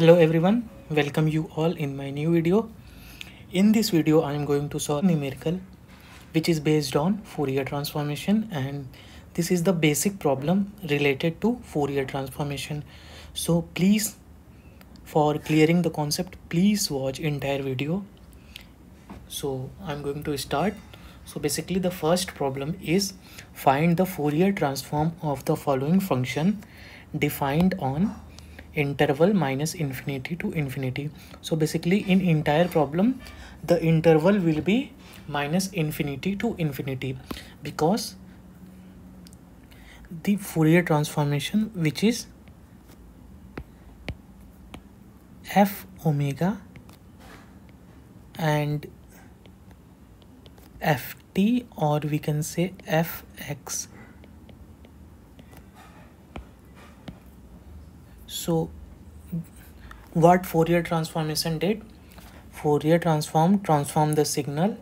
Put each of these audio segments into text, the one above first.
Hello everyone, welcome you all in my new video. In this video I am going to solve numerical which is based on Fourier transformation, and this is the basic problem related to Fourier transformation. So please, for clearing the concept, please watch entire video. So I'm going to start. So basically the first problem is find the Fourier transform of the following function defined on interval minus infinity to infinity. So basically in entire problem the interval will be minus infinity to infinity, because the Fourier transformation which is f omega and ft, or we can say fx. So what Fourier transformation did? Fourier transform the signal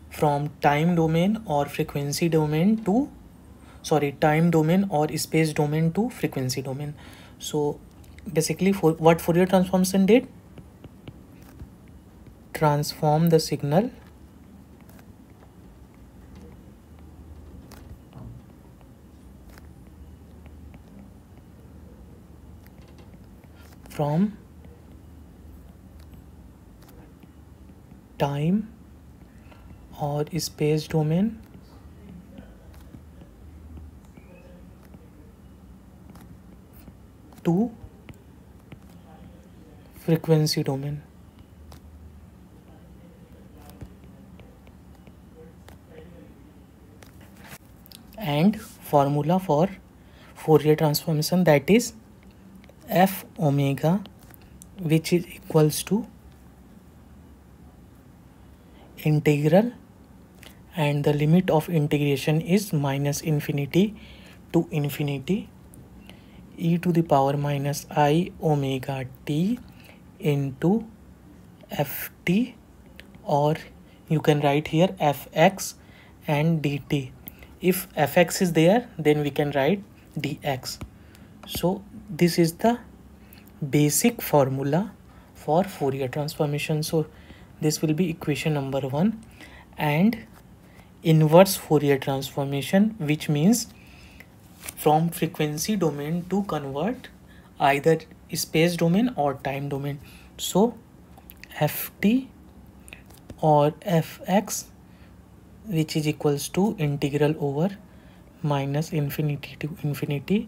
from time domain or frequency domain to time domain or space domain to frequency domain. So basically what Fourier transformation did? Transform the signal from time or space domain to frequency domain. And formula for Fourier transformation, that is f omega, which is equals to integral, and the limit of integration is minus infinity to infinity e to the power minus I omega t into ft, or you can write here fx and dt. If fx is there, then we can write dx. So this is the basic formula for Fourier transformation. So this will be equation number 1. And inverse Fourier transformation, which means from frequency domain to convert either space domain or time domain. So ft or fx, which is equals to integral over minus infinity to infinity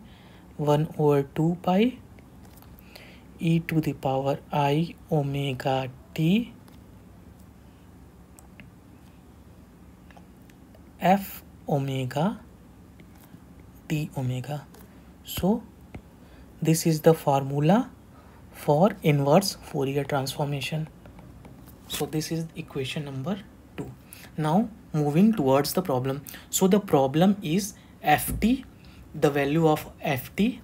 1 over 2 pi e to the power I omega t f omega t omega. So this is the formula for inverse Fourier transformation. So this is equation number 2. Now moving towards the problem. So the problem is ft, the value of ft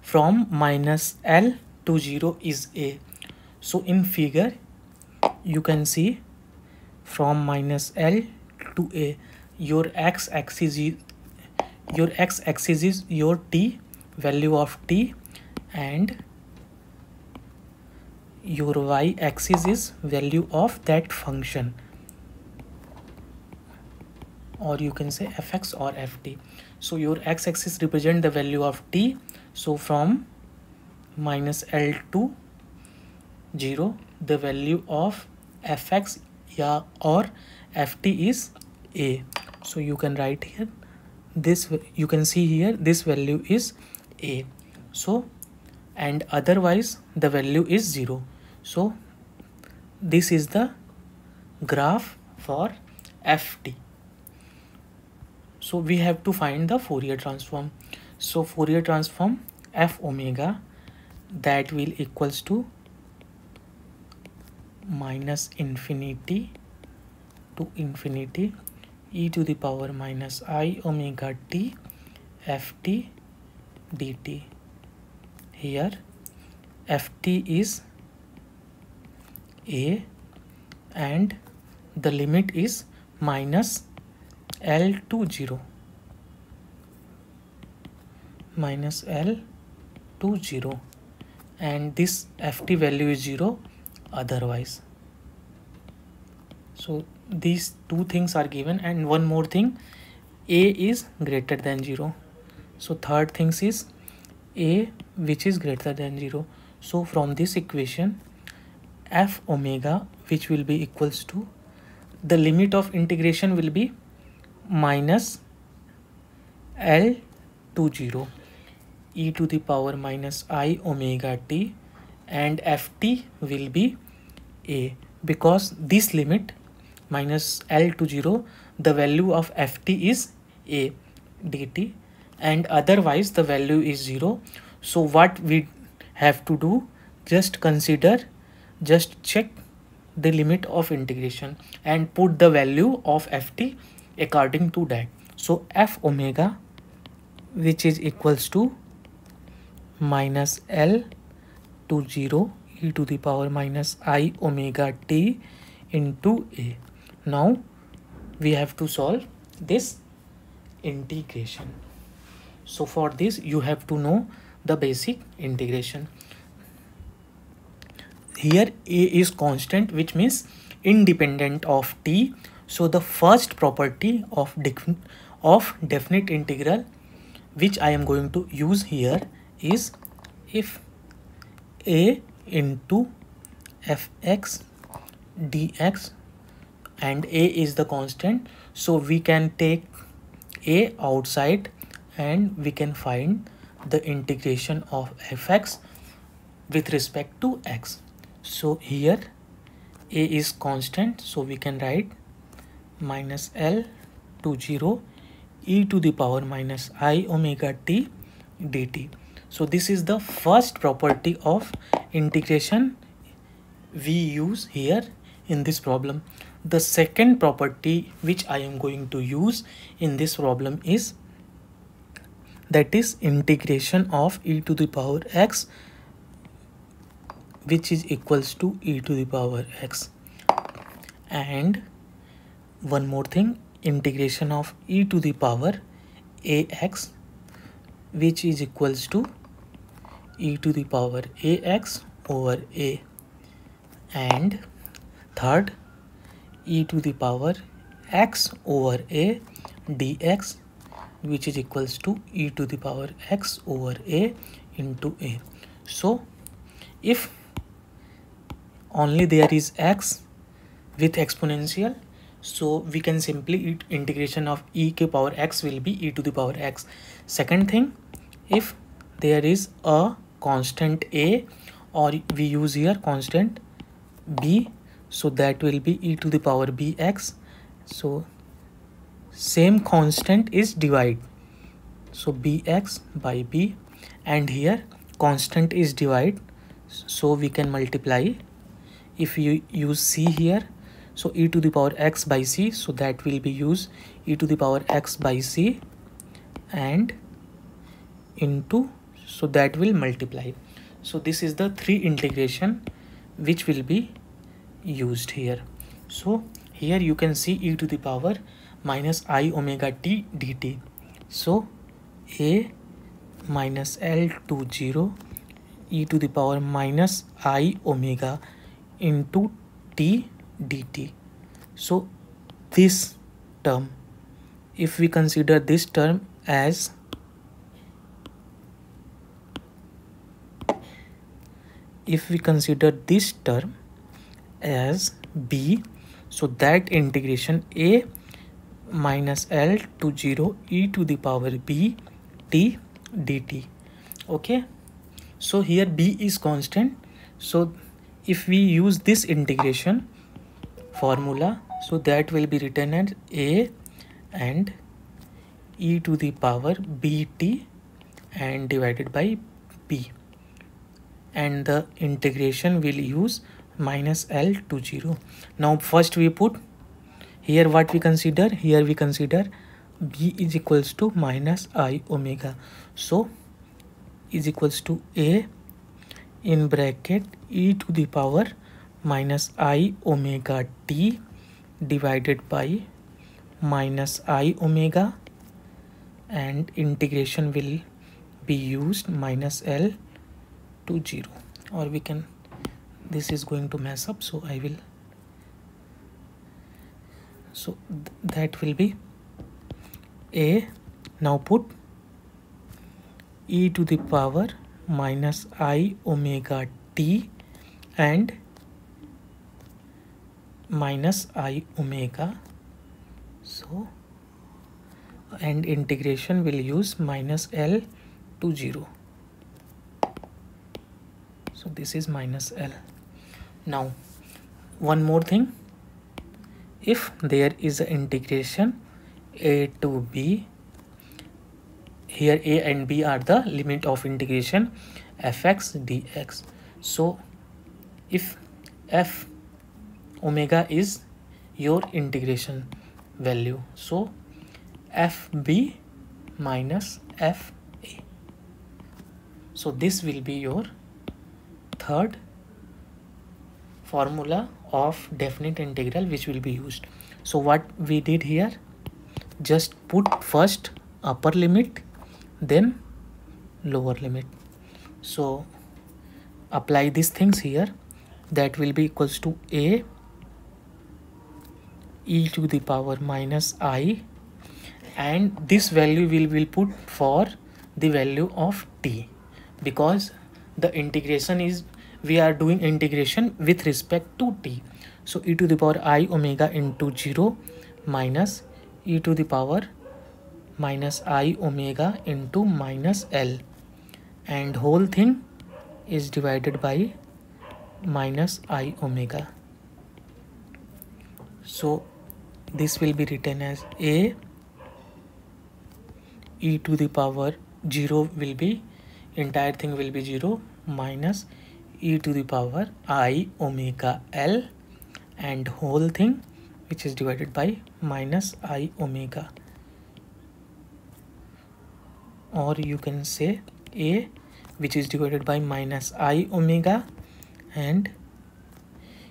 from minus L to 0 is a. So in figure you can see from minus L to a, your x-axis is your t, value of t, and your y-axis is value of that function, or you can say fx or ft. So your x-axis represent the value of t. So from minus L to 0, the value of fx or ft is a. So you can write here this, you can see here this value is a. So and otherwise the value is 0. So this is the graph for ft. So we have to find the Fourier transform. So Fourier transform f omega, that will equals to minus infinity to infinity e to the power minus I omega t ft dt. Here ft is a and the limit is minus L to 0, minus L to 0, and this ft value is 0 otherwise. So these two things are given, and one more thing, a is greater than 0. So third things is a which is greater than 0. So from this equation, f omega which will be equals to, the limit of integration will be minus L to 0 e to the power minus I omega t, and ft will be a, because this limit minus L to 0, the value of ft is a dt, and otherwise the value is 0. So what we have to do, just check the limit of integration and put the value of ft according to that. So f omega which is equals to minus L to 0 e to the power minus I omega t into a. Now we have to solve this integration. So for this you have to know the basic integration. Here a is constant, which means independent of t. So the first property of definite integral which I am going to use here is, if a into fx dx, and a is the constant, so we can take a outside and we can find the integration of fx with respect to x. So here a is constant, so we can write minus L to 0 e to the power minus I omega t dt. So this is the first property of integration we use here in this problem. The second property which I am going to use in this problem is, that is integration of e to the power x, which is equals to e to the power x. And one more thing, integration of e to the power ax, which is equals to e to the power ax over a. And third, e to the power x over a dx, which is equals to e to the power x over a into a. So if only there is x with exponential, so we can simply integration of e to the power x will be e to the power x. Second thing, if there is a constant a, or we use here constant b, so that will be e to the power bx. So same constant is divide, so bx by b, and here constant is divide, so we can multiply. If you use c here, so e to the power x by c, so that will be use e to the power x by c, and into, so that will multiply. So this is the three integration which will be used here. So here you can see e to the power minus I omega t dt. So a minus L to 0 e to the power minus I omega into t dt. So this term, if we consider this term as b, so that integration a minus L to 0 e to the power b t dt. Okay, so here b is constant, so if we use this integration formula, so that will be written as a and e to the power bt and divided by b, and the integration will use minus L to 0. Now first we put here what we consider, here we consider b is equals to minus I omega, so is equals to a in bracket e to the power minus I omega t divided by minus I omega, and integration will be used minus L to 0. or we can, this is going to mess up, so I will, so that will be a, now put e to the power minus I omega t and minus I omega, so, and integration will use minus L to 0. So this is minus L. Now one more thing, if there is an integration a to b, here a and b are the limit of integration fx dx. So if f omega is your integration value, so fb minus fa. So this will be your third formula of definite integral which will be used. So what we did here, just put first upper limit, then lower limit. So apply these things here, that will be equals to a e to the power minus I, and this value will put for the value of t, because the integration is, we are doing integration with respect to t. So e to the power I omega into 0 minus e to the power minus I omega into minus L, and whole thing is divided by minus I omega. So this will be written as a e to the power 0 will be, entire thing will be 0 minus e to the power I omega L, and whole thing which is divided by minus I omega, or you can say a which is divided by minus I omega, and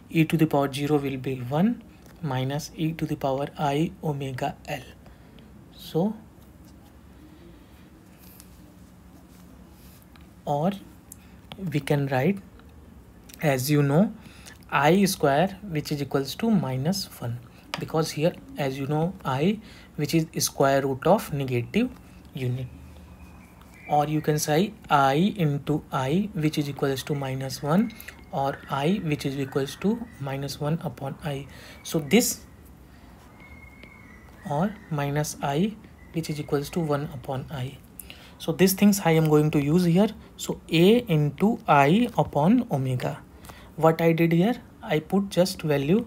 e to the power 0 will be 1 minus e to the power I omega L. So, or we can write, as you know, I square which is equals to minus 1, because here, as you know, I which is square root of negative unit, or you can say I into I which is equals to minus 1, or I which is equals to minus 1 upon I. So this, or minus I which is equals to 1 upon I. So these things I am going to use here. So a into I upon omega. What I did here, I put just value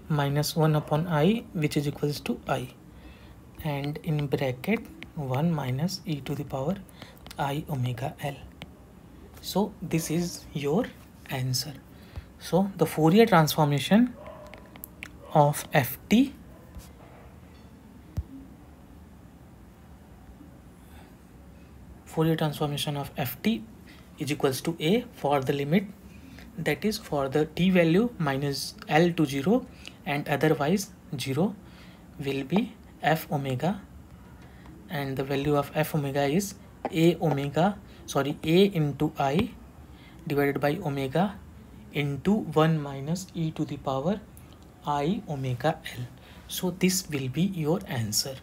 minus 1 upon I which is equals to I, and in bracket 1 minus e to the power I omega L. So this is your answer. So the Fourier transformation of ft is equals to a for the limit, that is for the t value minus L to 0 and otherwise 0, will be f omega, and the value of f omega is a into I divided by omega into 1 minus e to the power I omega L. So this will be your answer.